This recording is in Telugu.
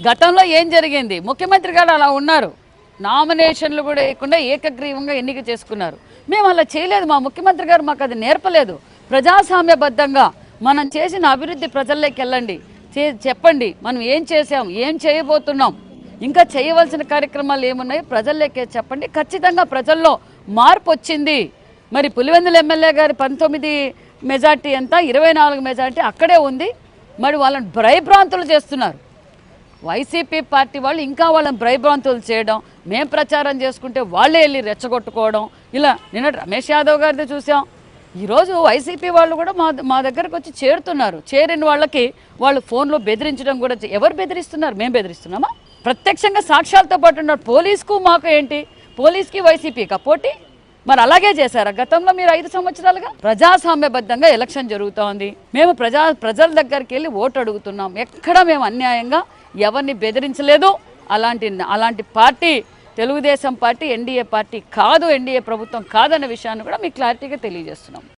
గతంలో ఏం జరిగింది? ముఖ్యమంత్రి గారు అలా ఉన్నారు. నామినేషన్లు కూడా వేయకుండా ఏకగ్రీవంగా ఎన్నిక చేసుకున్నారు. మేము అలా చేయలేదు. మా ముఖ్యమంత్రి గారు మాకు అది నేర్పలేదు. ప్రజాస్వామ్యబద్ధంగా మనం చేసిన అభివృద్ధి ప్రజల్లోకి వెళ్ళండి, చెప్పండి మనం ఏం చేసాం, ఏం చేయబోతున్నాం, ఇంకా చేయవలసిన కార్యక్రమాలు ఏమున్నాయో ప్రజల్లోకే చెప్పండి. ఖచ్చితంగా ప్రజల్లో మార్పు వచ్చింది. మరి పులివెందుల ఎమ్మెల్యే గారి 19 మెజార్టీ ఎంత, 24 మెజార్టీ అక్కడే ఉంది. మరి వాళ్ళని భయభ్రాంతులు చేస్తున్నారు. వైసీపీ పార్టీ వాళ్ళు ఇంకా వాళ్ళని భయభ్రాంతులు చేయడం, మేం ప్రచారం చేసుకుంటే వాళ్ళే వెళ్ళి రెచ్చగొట్టుకోవడం. ఇలా నిన్న రమేష్ యాదవ్ గారిది చూసాం. ఈరోజు వైసీపీ వాళ్ళు కూడా మా దగ్గరకు వచ్చి చేరుతున్నారు. చేరిన వాళ్ళకి వాళ్ళు ఫోన్లో బెదిరించడం కూడా. ఎవరు బెదిరిస్తున్నారు? మేము బెదిరిస్తున్నామా? ప్రత్యక్షంగా సాక్ష్యాలతో పాటు ఉన్నారు. పోలీసుకు మాకు ఏంటి? పోలీస్కి వైసీపీకా పోటీ? మరి అలాగే చేశారా గతంలో మీరు 5 సంవత్సరాలుగా? ప్రజాస్వామ్యబద్ధంగా ఎలక్షన్ జరుగుతోంది. మేము ప్రజల దగ్గరికి వెళ్ళి ఓటు అడుగుతున్నాం. ఎక్కడ మేము అన్యాయంగా ఎవరిని బెదిరించలేదు. అలాంటి party Telugu Desam party, NDA party కాదు, ఎన్డీఏ ప్రభుత్వం కాదన్న విషయాన్ని కూడా మీకు క్లారిటీగా తెలియజేస్తున్నాం.